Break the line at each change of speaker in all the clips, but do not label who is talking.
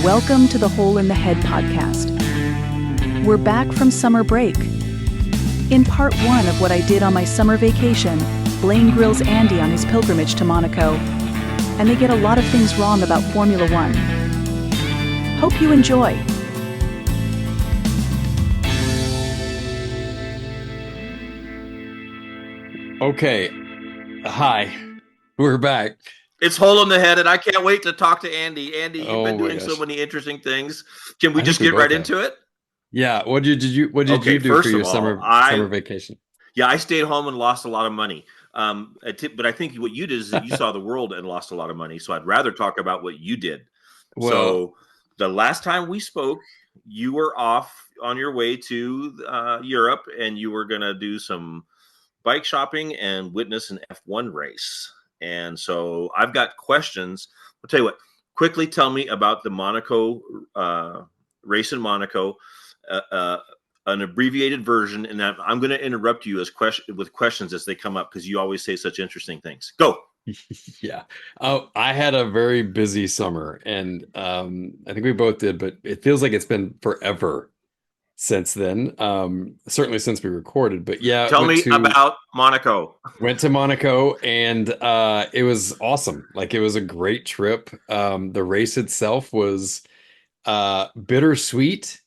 Welcome to the Hole in the Head podcast. We're back from summer break. In part one of what I did on my summer vacation, Blaine grills Andy on his pilgrimage to Monaco, and they get a lot of things wrong about Formula One. Hope you enjoy.
Okay. Hi. We're back.
It's Hole in the Head, and I can't wait to talk to Andy. Andy, you've been doing
gosh.
so many interesting things. Can we
I
just
think we
get right
both
into it?
Yeah. What did you do for your summer vacation?
Yeah, I stayed home and lost a lot of money. But I think what you did is that you saw the world and lost a lot of money. So I'd rather talk about what you did.
Well,
so the last time we spoke, you were off on your way to Europe, and you were going to do some bike shopping and witness an F1 race. And so I've got questions. I'll tell you what, quickly tell me about the Monaco race in Monaco, an abbreviated version. And I'm going to interrupt you with questions as they come up, because you always say such interesting things. Go.
Yeah. Oh, I had a very busy summer, and I think we both did, but it feels like it's been forever since then. Certainly since we recorded, but yeah.
Tell me about Monaco.
Went to Monaco, and it was awesome. Like, it was a great trip. The race itself was bittersweet,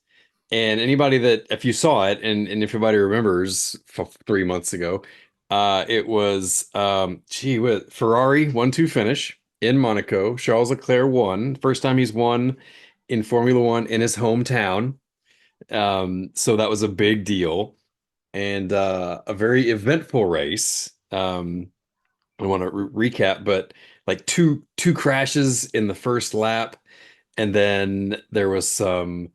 and anybody that, if you saw it, and if anybody remembers 3 months ago, it was with Ferrari 1-2 finish in Monaco. Charles Leclerc won. First time he's won in Formula One in his hometown. So that was a big deal, and a very eventful race. I want to recap, but like two crashes in the first lap, and then there was some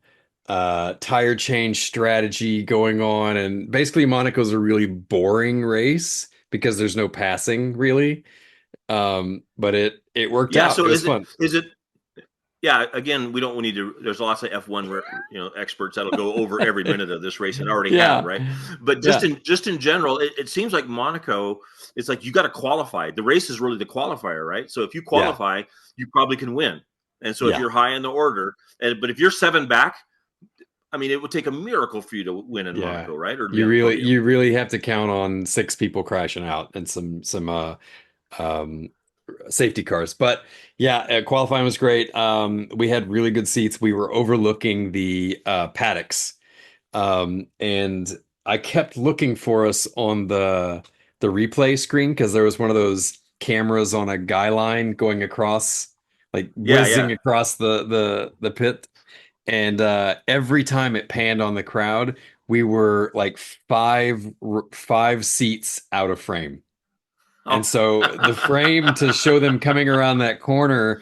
tire change strategy going on, and basically Monaco's a really boring race because there's no passing really. But it worked out.
So
it was fun.
Is it? Yeah, again, we don't need to. There's lots of F1, experts that'll go over every minute of this race and already have, right? But just in general, it seems like Monaco. It's like you got to qualify. The race is really the qualifier, right? So if you qualify, you probably can win. And so if you're high in the order, but if you're 7 back, I mean, it would take a miracle for you to win in Monaco, right? Or
you really have to count on 6 people crashing out and some safety cars. But yeah, qualifying was great. We had really good seats. We were overlooking the paddocks, and I kept looking for us on the replay screen, because there was one of those cameras on a guy line going across, like whizzing across the pit, and every time it panned on the crowd, we were like five seats out of frame. And so the frame to show them coming around that corner,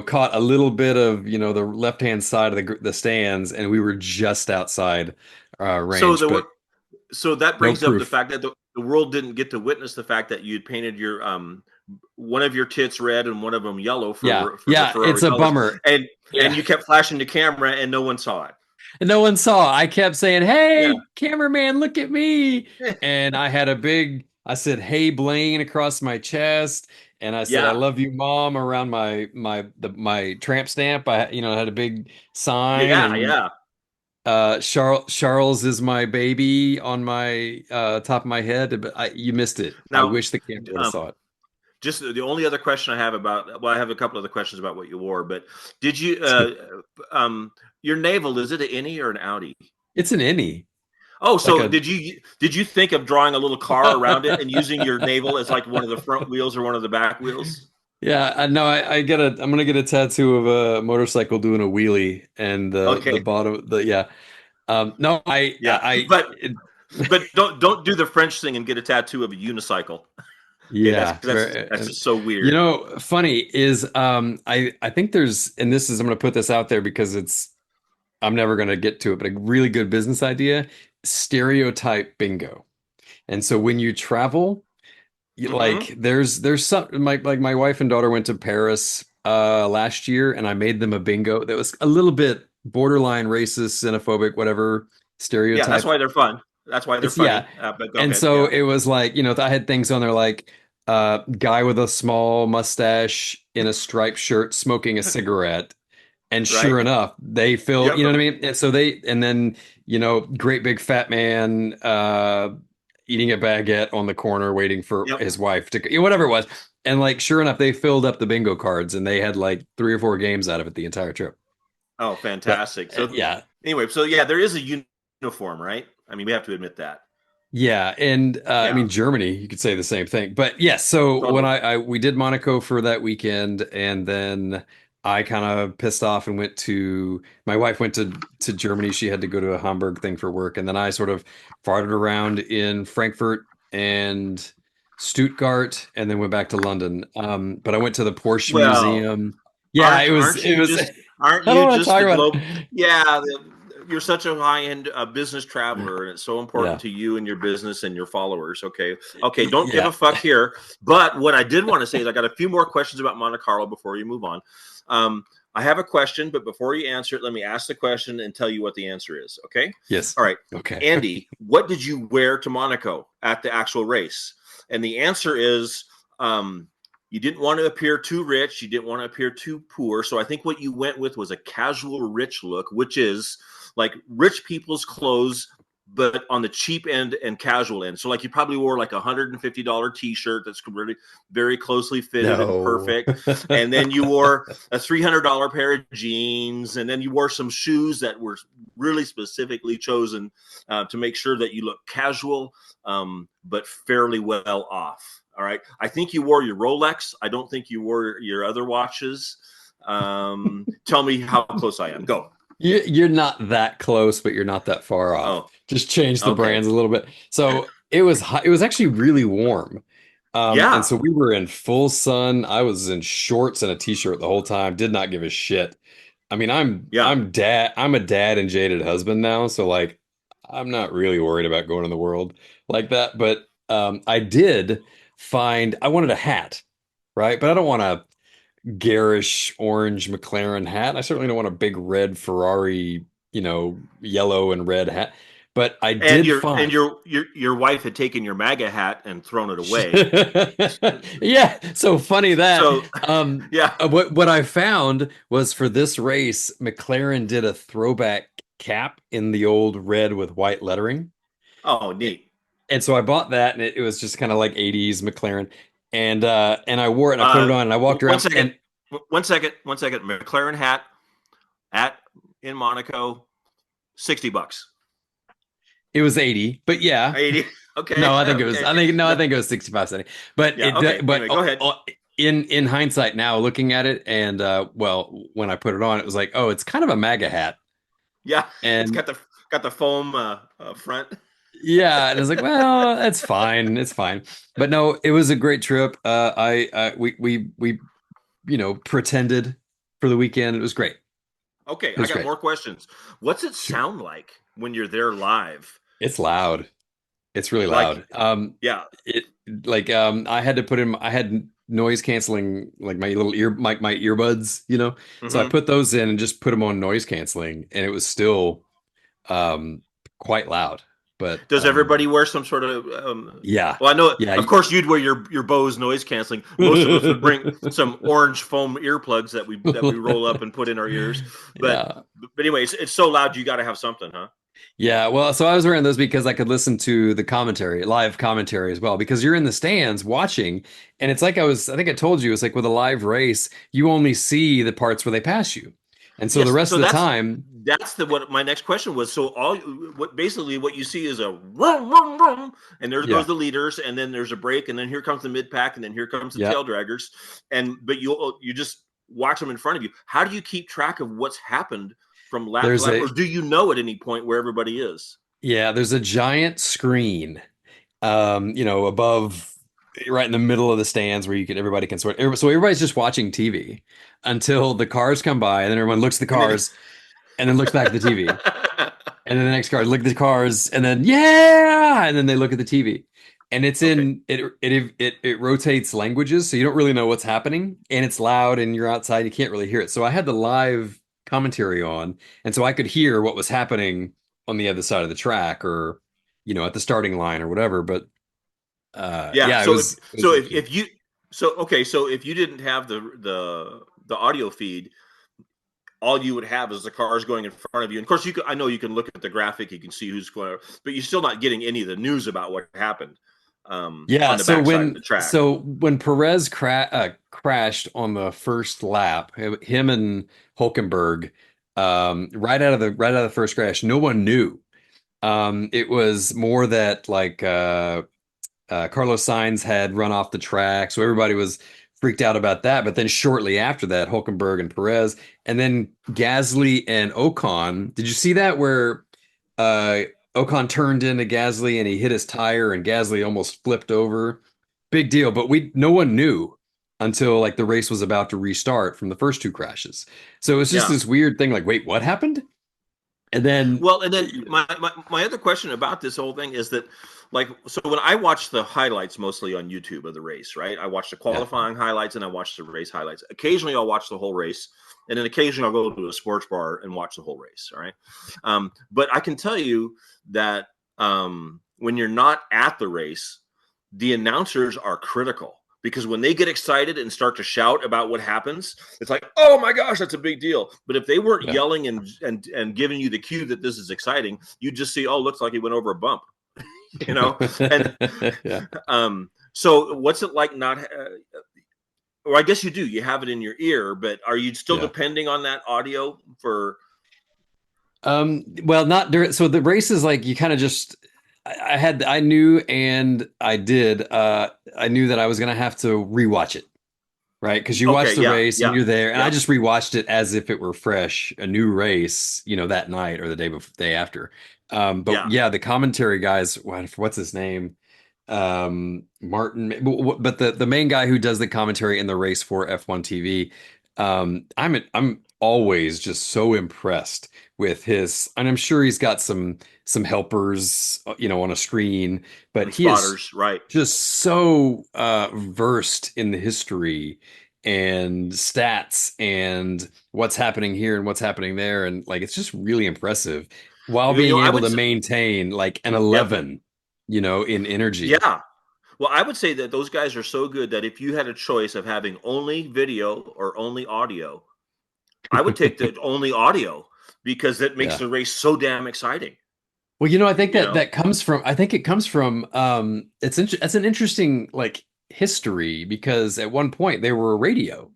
caught a little bit of, the left-hand side of the stands, and we were just outside range.
So that brings up the fact that the world didn't get to witness the fact that you'd painted your one of your tits red and one of them yellow for the Ferrari
it's a
colors.
bummer.
And you kept flashing the camera, and no one saw it.
And no one saw. I kept saying, "Hey, cameraman, look at me!" And I said, "Hey, Blaine," across my chest, and I said, "I love you, Mom," around my tramp stamp. I had a big sign. Charles is my baby on my top of my head, but you missed it. Now, I wish the camera would have saw it.
Just the only other question I have I have a couple other questions about what you wore, but did you your navel, is it an innie or an outie?
It's an innie.
Oh, so did you think of drawing a little car around it and using your navel as like one of the front wheels or one of the back wheels?
Yeah, no, I'm gonna get a tattoo of a motorcycle doing a wheelie, and the bottom,
but don't do the French thing and get a tattoo of a unicycle.
Yeah,
that's just so weird.
Funny is I think there's, and this is, I'm gonna put this out there because I'm never gonna get to it, but a really good business idea: stereotype bingo. And so when you travel, like there's some, my wife and daughter went to Paris last year, and I made them a bingo that was a little bit borderline racist, xenophobic, whatever stereotype.
Yeah, that's why they're fun. That's why they're funny.
It was like, I had things on there like guy with a small mustache in a striped shirt smoking a cigarette, And sure
Right.
enough, they filled,
Yep.
you know what I mean? And so and then, great big fat man eating a baguette on the corner waiting for
Yep.
his wife to, whatever it was. And like, sure enough, they filled up the bingo cards and they had like 3 or 4 games out of it the entire trip.
Oh,
But
fantastic. So
yeah,
anyway, so yeah, there is a uniform, right? I mean, we have to admit that.
yeah, and I
Yeah,
mean Germany, you could say the same thing. But yes, so when
totally.
we did Monaco for that weekend, and then I kind of pissed off and went to my wife went to Germany. She had to go to a Hamburg thing for work, and then I sort of farted around in Frankfurt and Stuttgart, and then went back to London. But I went to the Porsche
Well,
Museum. Yeah, it was
aren't
it
you
was.
just aren't
I don't
you
want to
just
talk
the
about
globe?
it.
Yeah, you're such a high-end business traveler, and it's so important
Yeah,
to you and your business and your followers. Okay, okay, don't give
yeah.
a fuck here. But what I did want to say is I got a few more questions about Monte Carlo before you move on. I have a question, but before you answer it, let me ask the question and tell you what the answer is. Okay.
Yes.
All right,
Okay.
Andy, what did you wear to Monaco at the actual race? And the answer is you didn't want to appear too rich. You didn't want to appear too poor. So I think what you went with was a casual rich look, which is like rich people's clothes, but on the cheap end and casual end. So like you probably wore like $150 t-shirt that's really very closely fitted and
No.
perfect. And then you wore a $300 pair of jeans. And then you wore some shoes that were really specifically chosen to make sure that you look casual, but fairly well off. All right. I think you wore your Rolex. I don't think you wore your other watches. Tell me how close I am. Go.
You're not that close, but you're not that far off.
Oh,
Just change the
okay.
brands a little bit. So it was hot. It was actually really warm. And
Yeah.
so we were in full sun. I was in shorts and a t-shirt the whole time. Did not give a shit. I mean,
Yeah.
I'm a dad and jaded husband now, so like I'm not really worried about going in the world like that. But I did I wanted a hat, right? But I don't want a garish orange McLaren hat. I certainly don't want a big red Ferrari, yellow and red hat. But I
And
did find.
your wife had taken your MAGA hat and thrown it away.
Yeah, so funny that
So yeah.
what I found was for this race, McLaren did a throwback cap in the old red with white lettering.
Oh, neat.
And so I bought that and it was just kind of like 80s McLaren. And I wore it and I put it
Uh,
on and I walked
one
around
second.
and
One second. One second. McLaren hat at in Monaco, $60.
it was 80, but yeah.
80. Okay.
No, I think it was.
Okay.
I think no, I
No.
think it was 65, 70. But
Yeah. Okay.
but
Anyway, go ahead.
in hindsight now, looking at it, and well, when I put it on, it was like, oh, it's kind of a MAGA hat,
Yeah. It's
and
got the foam front.
yeah, and I was like, well, that's fine, it's fine. But no, it was a great trip. We pretended for the weekend. It was great.
Okay,
It
I
was
got
great.
more questions. What's it
Sure.
sound like when you're there live?
It's loud. It's really
Like,
loud.
yeah.
It like I had to put in I had noise canceling like my little my earbuds, So I
Hmm.
put those in and just put them on noise canceling and it was still um quite loud. But
Does everybody wear some sort of?
yeah.
Well, I know,
Yeah.
of course, you'd wear your Bose noise canceling. Most of us would bring some orange foam earplugs that we roll up and put in our ears. But
Yeah.
but anyway, it's so loud you got to have something, huh?
Yeah, well, so I was wearing those because I could listen to the commentary, live commentary as well, because you're in the stands watching, and it's like I think I told you, it's like with a live race, you only see the parts where they pass you. And so the
Yes.
rest
So
of the time,
that's the what my next question was. So what you see is a vroom, vroom, vroom, and there goes
yeah,
the leaders, and then there's a break, and then here comes the mid pack, and then here comes the
yeah,
tail draggers, but you just watch them in front of you. How do you keep track of what's happened from lap to
there's
lap,
a
or do you know at any point where everybody is?
there's a giant screen, above right in the middle of the stands where everybody can sort. So everybody's just watching TV until the cars come by, and then everyone looks at the
And then
cars and then looks back at the TV. And then the next card, look at the cars, and then yeah, and then they look at the TV, and it's
okay,
in it rotates languages, so you don't really know what's happening, and it's loud, and you're outside, you can't really hear it. So I had the live commentary on, and so I could hear what was happening on the other side of the track, or at the starting line or whatever. But
yeah.
yeah,
So
it was interesting.
if you didn't have the audio feed, all you would have is the cars going in front of you. And of course, I know you can look at the graphic, you can see who's going, but you're still not getting any of the news about what happened
Yeah,
on the backside of the track.
so when Perez crashed on the first lap, him and Hulkenberg, right out of the first crash, no one knew. It was more that like Carlos Sainz had run off the track, so everybody was freaked out about that. But then shortly after that, Hulkenberg and Perez, and then Gasly and Ocon. Did you see that where uh, Ocon turned into Gasly and he hit his tire and Gasly almost flipped over? Big deal, but no one knew until like the race was about to restart from the first two crashes. So it was just
Yeah.
this weird thing, like, wait, what happened? And then,
Well, and then my other question about this whole thing is that, like, so when I watch the highlights mostly on YouTube of the race, right? I watch the
yeah,
qualifying highlights and I watch the race highlights. Occasionally, I'll watch the whole race, and then occasionally I'll go to a sports bar and watch the whole race. All right, but I can tell you that when you're not at the race, the announcers are critical because when they get excited and start to shout about what happens, it's like, oh my gosh, that's a big deal. But if they weren't
yeah.
yelling and giving you the cue that this is exciting, you just see, oh, looks like he went over a bump, you know. And
Yeah.
so what's it like not? Or I guess you do. You have it in your ear, but are you still
Yeah.
depending on that audio for?
Well, not during. So the race is like you kind of just. I knew, and I did. I knew that I was gonna have to rewatch it, right? Because you watch
Okay,
the
yeah,
race and
yeah,
you're there, and I
yeah,
just rewatched it as if it were fresh, a new race, that night or the day before, day after. But
yeah.
yeah, the commentary guys, what's his name? Martin, but the main guy who does the commentary in the race for F1 TV, I'm always just so impressed with his, and I'm sure he's got some helpers, on a screen, but
And
he is
spotters, right?
just so versed in the history and stats and what's happening here and what's happening there, and like it's just really impressive while being
I
able
would
to
say,
maintain like an
yep,
11 in energy.
yeah. Well, I would say that those guys are so good that if you had a choice of having only video or only audio, I would take the only audio because that makes
Yeah.
the race so damn exciting.
Well, I think
You
that
know?
that comes from, I think it comes from, it's an interesting like history because at one point they were a radio,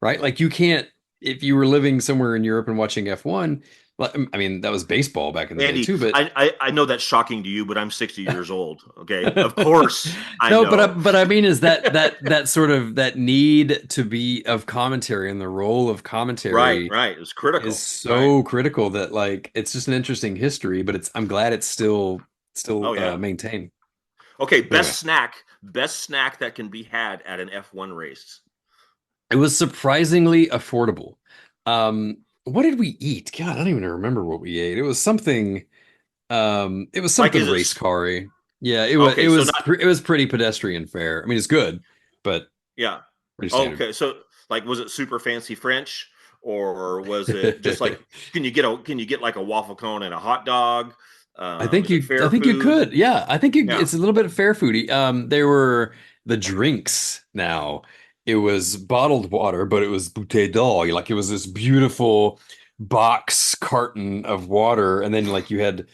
right? Like you can't, if you were living somewhere in Europe and watching F1, well, I mean, that was baseball back in the day
Andy,
too, but
I know that's shocking to you, but I'm 60 years old. Okay, of course I
no,
know.
but I mean, is that sort of that need to be of commentary and the role of
Right,
commentary
right. It's
is
critical. Right.
so critical that like it's just an interesting history, but I'm glad it's still
Oh yeah.
maintained.
Okay.
But anyway,
Best snack that can be had at an F1 race.
it was surprisingly affordable. What did we eat? God, I don't even remember what we ate. It was
Like,
something
is it
race car-y. Yeah,
okay? So not
it was pretty pedestrian fare. I mean, it's good, but
yeah.
pretty standard.
Okay. So like, was it super fancy French, or was it just like can you get like a waffle cone and a hot dog? Is it
I
fair
think you
food?
could. Yeah,
Yeah.
it's a little bit of fair foodie. There were the drinks now. It was bottled water, but it was bouteille d'eau. Like it was this beautiful box carton of water, and then like you had,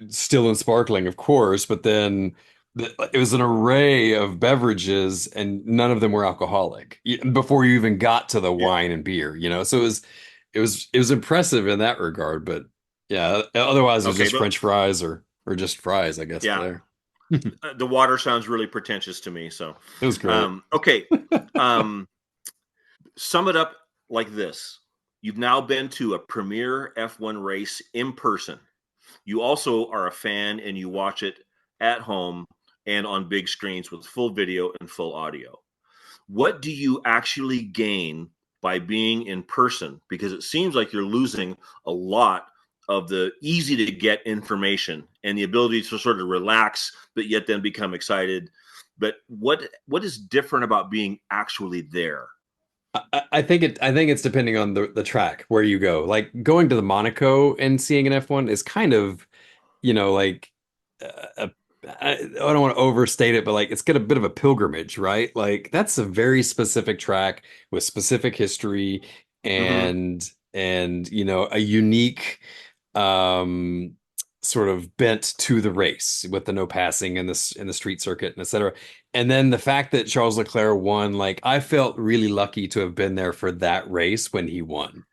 still and sparkling, of course, but then it was an array of beverages, and none of them were alcoholic before you even got to the
Yeah.
wine and beer. So it was impressive in that regard, but yeah, otherwise it was
Okay,
just
but
French fries or just fries, I guess,
yeah,
there.
the water sounds really pretentious to me. So,
It was great.
okay, um, sum it up like this: you've now been to a premier F1 race in person. You also are a fan and you watch it at home and on big screens with full video and full audio. What do you actually gain by being in person? Because it seems like you're losing a lot of the easy to get information and the ability to sort of relax, but yet then become excited. But what is different about being actually there?
I think it's depending on the track where you go. Like going to the Monaco and seeing an F1 is kind of, like I don't want to overstate it, but like it's got a bit of a pilgrimage, right? Like that's a very specific track with specific history,
Mm-hmm.
and and a unique um sort of bent to the race with the no passing and this in the street circuit and etc. And then the fact that Charles Leclerc won, like I felt really lucky to have been there for that race when he won.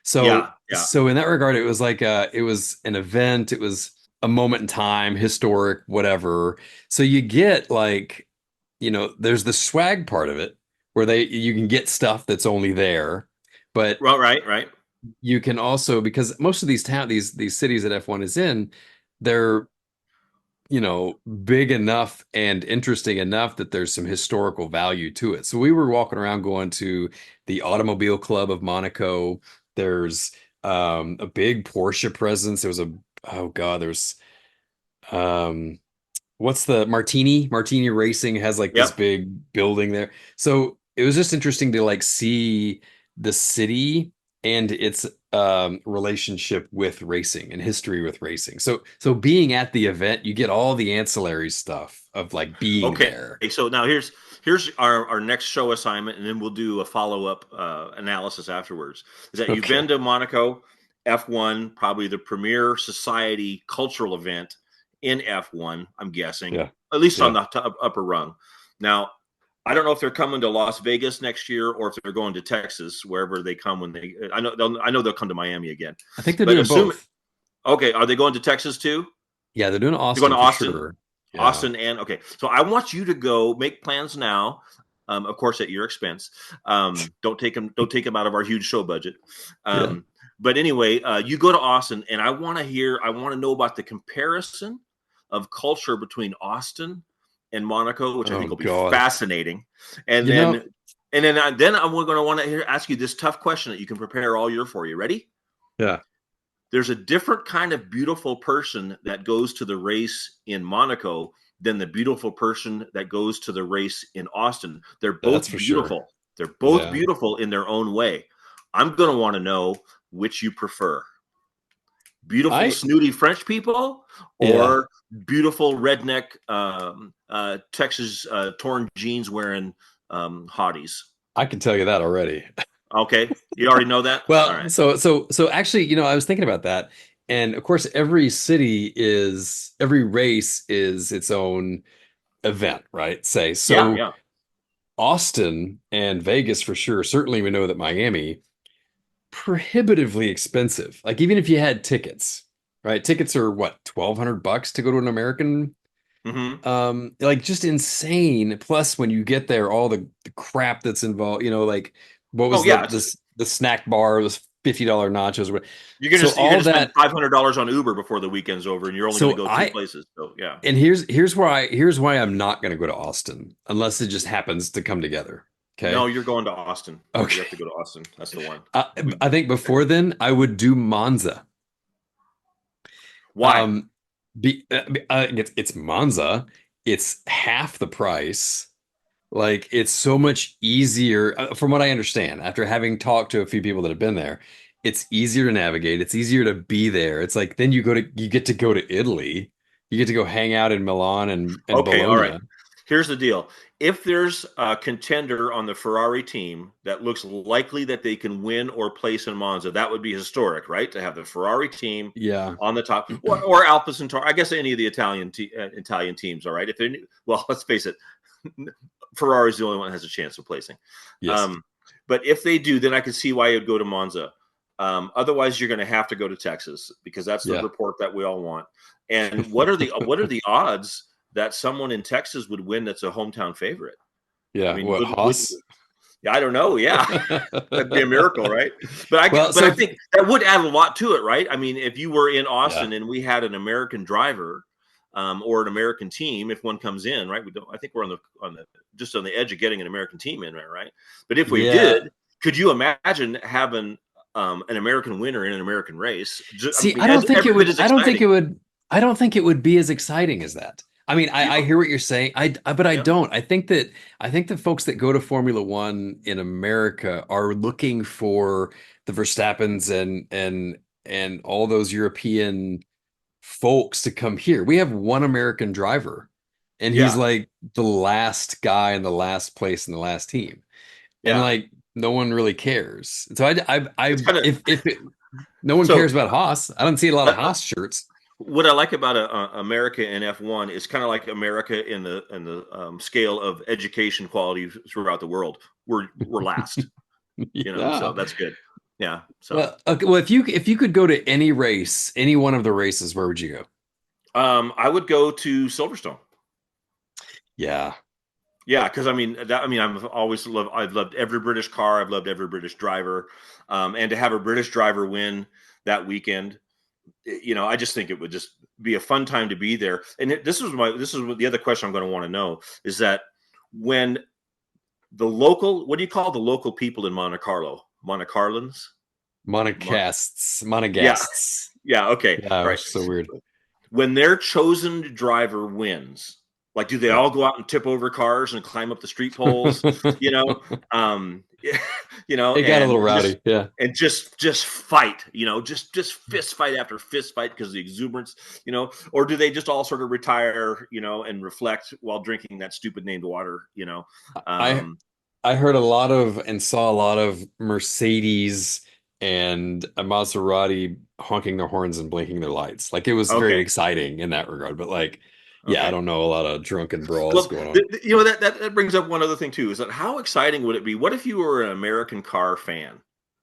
So
Yeah, yeah.
in that regard, it was like it was an event, it was a moment in time, historic, whatever. So you get like, there's the swag part of it where you can get stuff that's only there, but
Well, right.
you can also, because most of these cities that F1 is in, they're big enough and interesting enough that there's some historical value to it. So we were walking around going to the Automobile Club of Monaco. There's a big Porsche presence. There was oh God, there's um what's the Martini Racing has like this
Yep.
big building there. So it was just interesting to like see the city and its relationship with racing and history with racing. So being at the event, you get all the ancillary stuff of like being
Okay.
there.
So now here's our next show assignment, and then we'll do a follow-up analysis afterwards. Is that you've
Okay.
been to Monaco F1, probably the premier society cultural event in F1, I'm guessing,
Yeah.
at least on
Yeah.
the upper rung. Now, I don't know if they're coming to Las Vegas next year or if they're going to Texas, wherever they come when they. I know they'll come to Miami again,
I think they're
but
doing
assume.
both.
Okay, are they going to Texas too?
Yeah, they're doing
They're going
Austin
to
for
Austin.
sure. Yeah.
Austin and okay. So I want you to go make plans now. Of course, at your expense. Don't take them. Don't take them out of our huge show budget.
Yeah.
But anyway, you go to Austin, and I want to hear. I want to know about the comparison of culture between Austin and Monaco, which I
Oh
think will be
God.
fascinating. And
You know,
then I'm going to want to ask you this tough question that you can prepare all year for. You ready?
yeah.
There's a different kind of beautiful person that goes to the race in Monaco than the beautiful person that goes to the race in Austin. They're
That's
both
for sure.
beautiful. They're both
Yeah.
beautiful in their own way. I'm going to want to know which you prefer. Beautiful,
I
snooty French people
yeah.
or beautiful redneck Texas torn jeans wearing hotties?
I can tell you that already.
Okay. You already know that? All
Well,
right.
so actually, I was thinking about that. And of course, every race is its own event, right? Say,
Yeah.
so
Yeah.
Austin and Vegas for sure. Certainly we know that Miami, prohibitively expensive. Like even if you had tickets, right? Tickets are what, $1,200 to go to an American,
Mm-hmm.
like just insane. Plus when you get there, all the crap that's involved, like what
Oh,
was
yeah.
the snack bar, was $50 nachos.
You're
All
gonna spend
that.
$500 on Uber before the weekend's over, and you're only gonna
So
go two
I
places. So yeah.
and here's why I'm not going to go to Austin unless it just happens to come together.
No,
Okay.
you're going to Austin. You
Okay.
have to go to Austin. That's the one.
I,
We
I think before then I would do Monza.
Why?
Um, it's Monza. It's half the price. Like it's so much easier, from what I understand, after having talked to a few people that have been there, it's easier to navigate. It's easier to be there. It's like then you get to go to Italy. You get to go hang out in Milan and
Okay, all right.
Bologna.
Here's the deal. If there's a contender on the Ferrari team that looks likely that they can win or place in Monza, that would be historic, right? To have the Ferrari team
Yeah.
on the top, or Alfa Centauri. I guess any of the Italian teams. All right. If they well, let's face it, Ferrari's the only one that has a chance of placing.
Yes.
Um, but if they do, then I can see why you'd go to Monza. Otherwise, you're going to have to go to Texas because that's the
Yeah.
report that we all want. And what are the odds that someone in Texas would win? That's a hometown favorite. I
Yeah.
mean,
What,
would
Haas?
yeah, I don't know. Yeah, that'd be a miracle, right?
Well,
But I think that would add a lot to it, right? I mean, if you were in
yeah.
Austin and we had an American driver or an American team, if one comes in, right? We don't. I think we're on the just on the edge of getting an American team in there, right? But if we
Yeah.
did, could you imagine having an American winner in an American race?
See,
I mean, as every bit as exciting.
I don't think it would be as exciting as that. I mean,
You
I
don't,
hear what you're saying. But I
yeah.
don't. I think that folks that go to Formula One in America are looking for the Verstappens and all those European folks to come here. We have one American driver, and he's
Yeah,
like the last guy in the last place in the last team. And
yeah.
like no one really cares. So
It's kind of
if no one
so.
cares about Haas, I don't see a lot of
Uh,
Haas shirts.
what I like about America in F1 is kind of like America in the scale of education quality throughout the world. We're last, so
Yeah.
that's good. Yeah. So
Well, okay, well, if you could go to any race, any one of the races, where would you go?
I would go to Silverstone.
Yeah.
Yeah, because I've loved every British car. I've loved every British driver, and to have a British driver win that weekend, I just think it would just be a fun time to be there. And this is what the other question I'm going to want to know is that when what do you call the local people in Monte Carlo? Monte Carlans? Yeah,
Monegasts.
yeah, okay,
Yeah,
all
which
right.
is so weird.
When their chosen driver wins, like, do they
Yeah.
all go out and tip over cars and climb up the street poles? You know, um,
It got a little rowdy. Yeah.
and just fight. Just fist fight after fist fight because of the exuberance. Or do they just all sort of retire? And reflect while drinking that stupid named water.
I
Um,
I heard a lot of and saw a lot of Mercedes and a Maserati honking their horns and blinking their lights. Like it was very
okay,
exciting in that regard. But like, yeah, I
okay.
don't know a lot of drunken brawls
Well,
going on.
that brings up one other thing too. Is that how exciting would it be? What if you were an American car fan,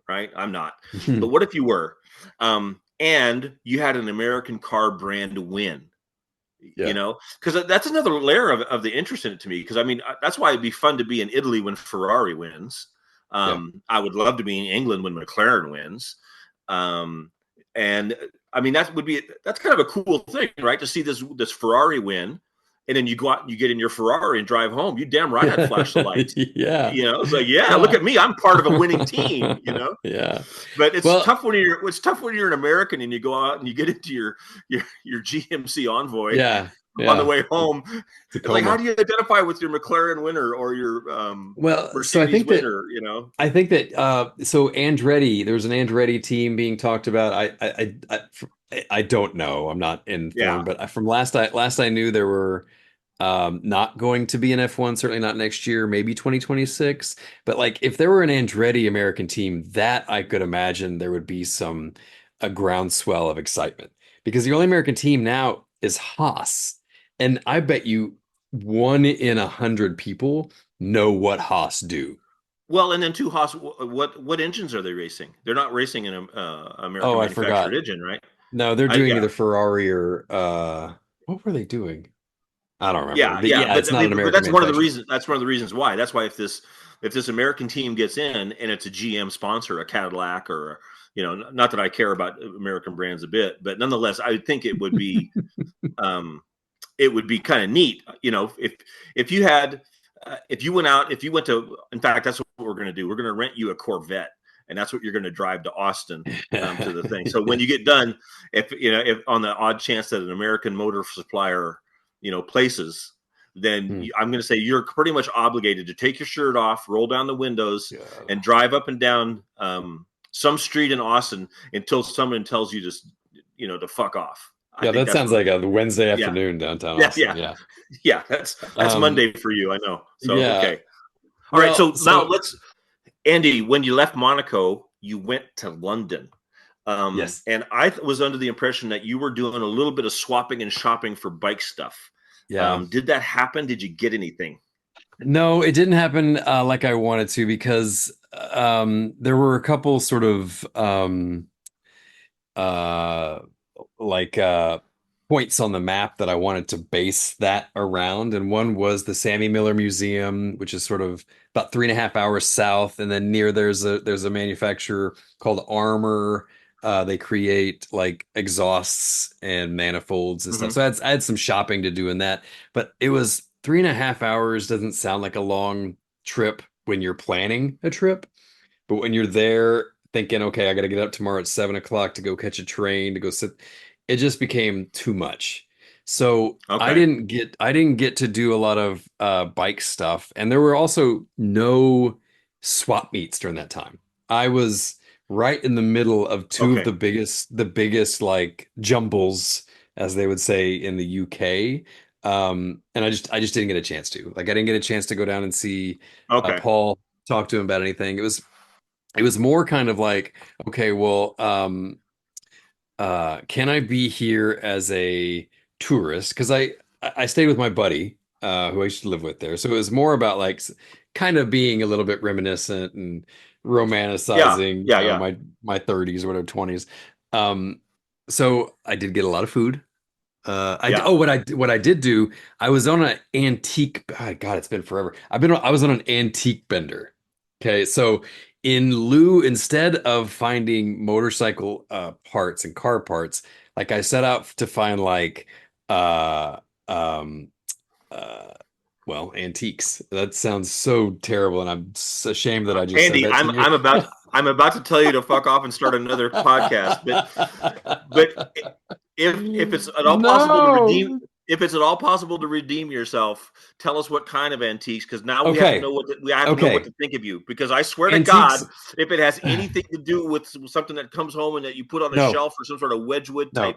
right? I'm not, but what if you were, and you had an American car brand win?
Yeah.
Because that's another layer of the interest in it to me. Because that's why it'd be fun to be in Italy when Ferrari wins.
Yeah.
I would love to be in England when McLaren wins. Um, and that's kind of a cool thing, right? To see this Ferrari win, and then you go out and you get in your Ferrari and drive home. You damn right I'd flash the lights.
Yeah.
It's like, yeah, look
Yeah.
at me, I'm part of a winning team.
Yeah.
But it's
Well,
tough when you're an American and you go out and you get into your GMC Envoy
yeah.
on the
Yeah.
way home. It's like, how
Tacoma.
do you identify with your McLaren winner or your
Well, so
Mercedes winner?
I think that so Andretti, there was an Andretti team being talked about. I don't know. I'm not
Yeah.
informed, but from last I knew there were not going to be an F1, certainly not next year, maybe 2026. But like if there were an Andretti American team, that I could imagine there would be a groundswell of excitement because the only American team now is Haas. And I bet you 1 in 100 people know what Haas do.
Well, and then two Haas. What engines are they racing? They're not racing an
Oh,
American
I
manufactured
forgot.
engine, right?
No, they're doing
Yeah,
either Ferrari or what were they doing? I don't remember.
yeah, yeah.
Yeah,
But
it's not an
but
American
that's one of the
manufacturer.
reasons. That's one of the reasons why. That's why if this American team gets in and it's a GM sponsor, a Cadillac, or not that I care about American brands a bit, but nonetheless, I think um, it would be kind of neat, if you had, if you went to, in fact, that's what we're going to do. We're going to rent you a Corvette, and that's what you're going to drive to Austin, to the thing. So when you get done, if on the odd chance that an American motor supplier, places, then
Hmm.
I'm going to say you're pretty much obligated to take your shirt off, roll down the windows,
God.
and drive up and down some street in Austin until someone tells you to fuck off. I
Yeah,
think
that
that's
sounds
what.
like a Wednesday
Yeah,
afternoon downtown
yeah,
Austin.
yeah,
Yeah.
yeah. That's
Um,
Monday for you, I know. So
yeah.
okay, all right.
Well,
So now
so
Andy. When you left Monaco, you went to London,
yes.
and I was under the impression that you were doing a little bit of swapping and shopping for bike stuff.
Yeah.
Did that happen? Did you get anything?
No, it didn't happen like I wanted to because there were a couple sort of uh like points on the map that I wanted to base that around. And one was the Sammy Miller Museum, which is sort of about 3.5 hours south. And then near there's a manufacturer called Armor. They create like exhausts and manifolds and stuff.
Hmm.
So I had some shopping to do in that, but it was 3.5 hours doesn't sound like a long trip when you're planning a trip. But when you're there thinking, okay, I got to get up tomorrow at 7 o'clock to go catch a train to go sit, it just became too much. So
Okay.
I didn't get to do a lot of bike stuff, and there were also no swap meets during that time. I was right in the middle of two of
Okay.
the biggest like jumbles, as they would say in the UK. And I just didn't get a chance to. Like I didn't get a chance to go down and see
Okay.
Paul. talk to him about anything. It was more kind of like, okay, well, can I be here as a tourist? Because I stayed with my buddy, who I used to live with there. So it was more about like kind of being a little bit reminiscent and
Yeah,
romanticizing,
yeah, yeah,
my 30s or whatever, 20s. Um, so I did get a lot of food.
yeah.
What I did do, I was on an antique. Oh, God, it's been forever. I was on an antique bender. Okay, so instead of finding motorcycle parts and car parts, like I set out to find like uh um uh well, antiques. That sounds so terrible, and I'm ashamed that I just said
Andy,
that to you.
I'm about to tell you to fuck off and start another podcast, but if it's at all possible to redeem
No.
if it's at all possible to redeem yourself, tell us what kind of antiques, because now we have to
Okay.
know we have to know what
Okay.
to think of you. Because I swear to God,
Antiques.
if it has anything to do with something that comes home and that you put on a
No.
shelf or some sort of Wedgwood
No.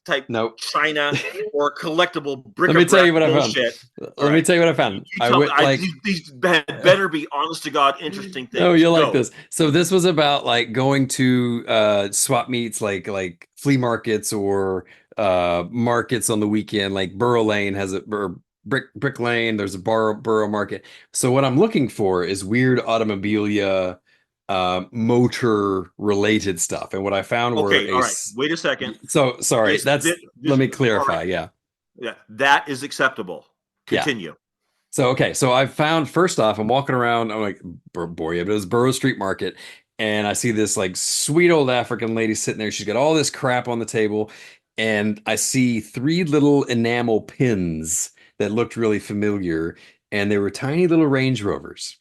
type
No.
china or collectible
Let me tell
bric-a-brac
you what I found.
bullshit. All
Let me
right,
tell you what I found.
you
I
tell me.
went like,
These better be honest to God interesting
no,
things.
you'll like
Go.
this. So this was about like going to swap meets, like flea markets or markets on the weekend. Like Borough Lane has a or Brick Lane. There's a Borough Market. So what I'm looking for is weird automobilia, motor related stuff. And what I found were
Okay. All right. Wait a second.
so sorry. Let
This
me
all right.
clarify. Yeah.
Yeah, that is acceptable.
Yeah.
Continue.
So okay, so I found first off, I'm walking around, I'm like Boria, but it was Borough Street Market, and I see this like sweet old African lady sitting there. She's got all this crap on the table, and I see three little enamel pins that looked really familiar, and they were tiny little Range Rovers.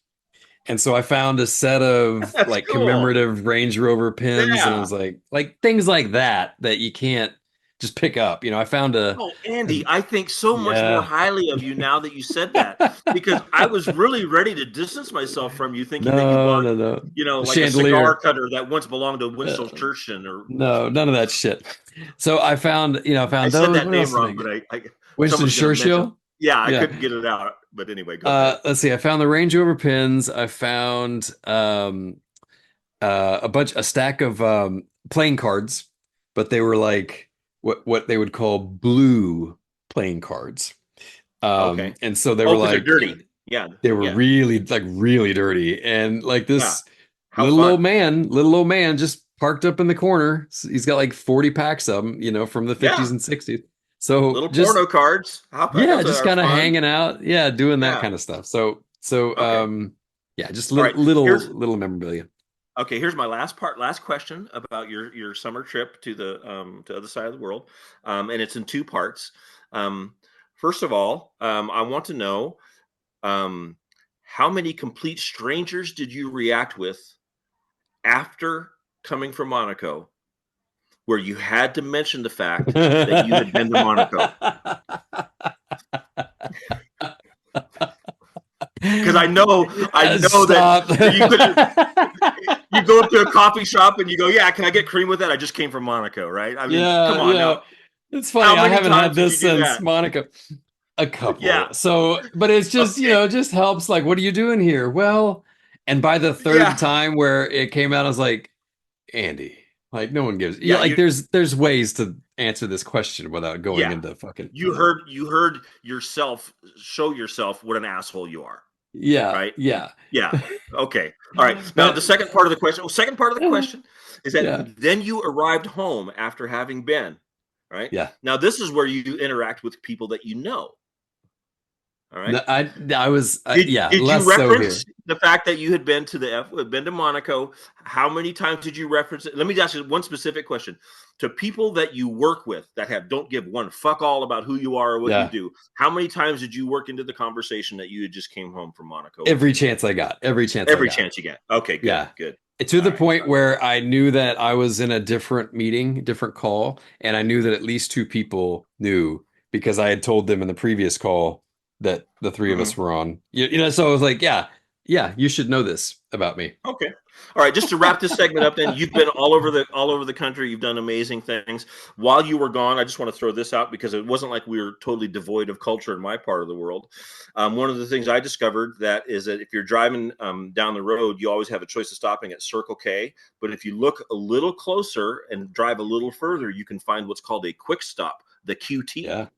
And so I found a set of
That's
like
cool.
commemorative Range Rover pins, and I
Yeah.
was like things like that you can't just pick up. I found
Oh, Andy, I think so much more
yeah.
highly of you now that you said that, because I was really ready to distance myself from you, thinking that you
No,
bought,
no, no. The
like a cigar
chandelier.
cutter that once belonged to
Uh,
Winston Churchill. Or
no, none of that shit. So I
I
found
said
those.
that
What
name
else did I
wrong, but
get?
I
Winston
someone's going to mention.
Churchill.
Yeah, I
Yeah.
couldn't get it out. But anyway, go ahead.
Let's see. I found the Range Rover pins. I found a stack of playing cards, but they were like what they would call blue playing cards.
Okay.
And so they
Oh,
were
because they're
like,
dirty. Yeah,
they were
yeah,
really dirty, and like
yeah.
this
How fun.
little old man just parked up in the corner. He's got like 40 packs of them, from the 50s
Yeah,
and 60s. So
little
just
porno cards. How
yeah,
those
just
are
kind of
fun.
hanging out, yeah, doing that
Yeah.
kind of stuff. So
Okay.
yeah, just
All right.
little memorabilia.
Here's my last question about your summer trip to the other side of the world, and it's in two parts. Um, First of all, I want to know, um, how many complete strangers did you react with after coming from Monaco, where you had to mention the fact that you had been to Monaco? Because I know that
Stop.
you could. You go up to a coffee shop and you go, "Yeah, can I get cream with that? I just came from Monaco, right?" I mean, come on
Yeah.
now.
It's
How
funny. I
many
haven't had
times did you
this
do
since
that?
Monica. A
Yeah.
couple. So, but it's just,
Okay.
just helps. Like, what are you doing here? Well, and by the third
Yeah.
time where it came out, I was like, Andy, like no one gives. Yeah,
Yeah.
like there's ways to answer this question without going
Yeah.
into fucking,
You heard yourself show yourself what an asshole you are,
yeah,
right?
yeah.
Yeah. Okay. All right. Now
But
the second part of the question is that
yeah,
then you arrived home after having been, right?
yeah.
Now this is where you interact with people that you know. All right.
No, I was yeah,
Did you
less so
reference
here.
the fact that you had been to Monaco? How many times did you reference it? Let me ask you one specific question. To people that you work with that don't give one fuck all about who you are or what you
Yeah.
do, how many times did you work into the conversation that you had just came home from Monaco?
Every chance I got. Every chance I
Every
got.
chance you get. Okay, good,
Yeah.
good.
To
All
the
right.
point where I knew that I was in a different meeting, different call, and I knew that at least two people knew because I had told them in the previous call that the three of
Mhm.
us were on. So I was like, yeah, yeah, you should know this about me.
Okay. All right. Just to wrap this segment up, then you've been all over the country. You've done amazing things. While you were gone, I just want to throw this out because it wasn't like we were totally devoid of culture in my part of the world. One of the things I discovered that is that if you're driving down the road, you always have a choice of stopping at Circle K. But if you look a little closer and drive a little further, you can find what's called a quick stop, the QT.
Yeah.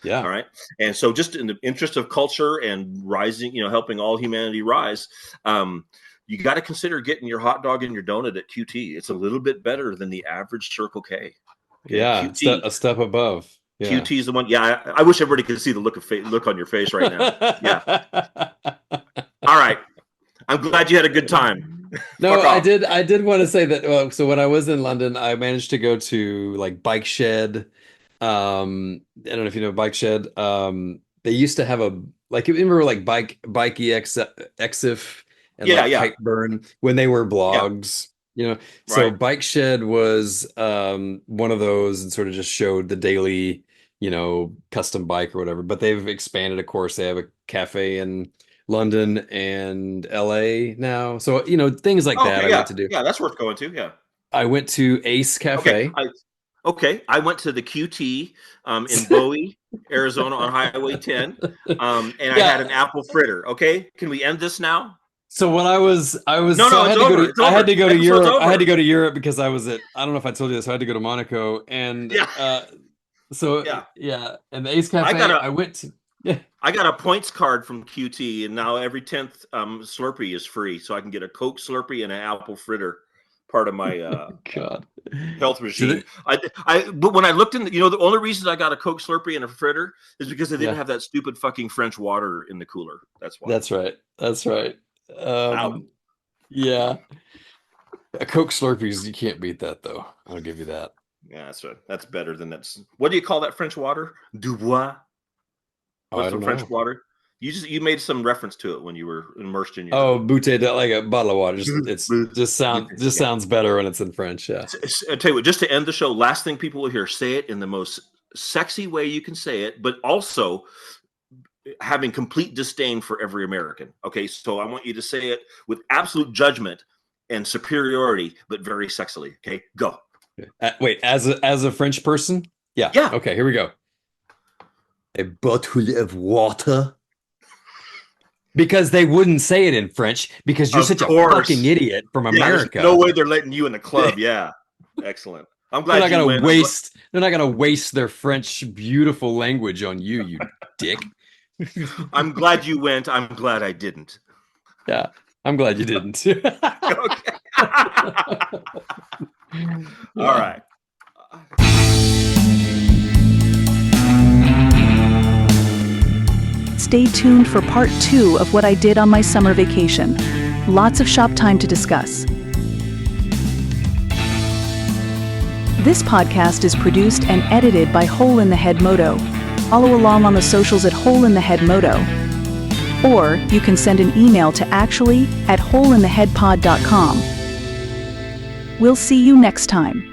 Yeah.
All right. And so just in the interest of culture and rising, helping all humanity rise, you got to consider getting your hot dog and your donut at QT. It's a little bit better than the average Circle K. Okay?
Yeah.
QT,
a step above. Yeah.
QT is the one. Yeah. I wish everybody could see the look on your face right now. Yeah. All right. I'm glad you had a good time.
No, I did want to say that. So when I was in London, I managed to go to like Bike Shed. I don't know if you know Bike Shed. They used to have remember like Bike EXIF and Kiteburn when they were blogs, So
Right.
Bike Shed was one of those and sort of just showed the daily, custom bike or whatever. But they've expanded, of course. They have a cafe in London and LA now. So, things like that I went to do.
Yeah, that's worth going to. Yeah.
I went to Ace Cafe.
Okay. I went to the QT in Bowie, Arizona on Highway 10. And I had an apple fritter. Okay. Can we end this now?
So when I had to go to Europe. I had to go to Europe because I was at, I don't know if I told you this, I had to go to Monaco and and the Ace Cafe I went to. Yeah.
I got a points card from QT and now every 10th Slurpee is free. So I can get a Coke Slurpee and an apple fritter, part of my
God
health regime. But when I looked in, the only reason I got a Coke Slurpee and a fritter is because they didn't have that stupid fucking French water in the cooler. That's why.
That's right. Yeah. A Coke Slurpees, you can't beat that though. I'll give you that.
Yeah, that's right. That's better than that's. What do you call that French water? Dubois. What's the French water? You made some reference to it when you were immersed in your.
Bouteille, like a bottle of water. Just sounds better when it's in French. Yeah.
I'll tell you what. Just to end the show, last thing people will hear: say it in the most sexy way you can say it, but also having complete disdain for every American. Okay, so I want you to say it with absolute judgment and superiority, but very sexily. Okay, go.
Wait, as a French person? Yeah.
Yeah.
Okay, here we go. A bottle of water. Because they wouldn't say it in French because you're such a fucking idiot from America.
No way they're letting you in the club. Yeah. Excellent. I'm glad
they're not gonna waste their French beautiful language on you, you dick.
I'm glad you went. I'm glad I didn't.
Yeah. I'm glad you didn't.
Okay. All right.
Stay tuned for part 2 of what I did on my summer vacation. Lots of shop time to discuss. This podcast is produced and edited by Hole in the Head Moto. Follow along on the socials at Hole in the Head Moto. Or you can send an email to actually@holeintheheadpod.com. We'll see you next time.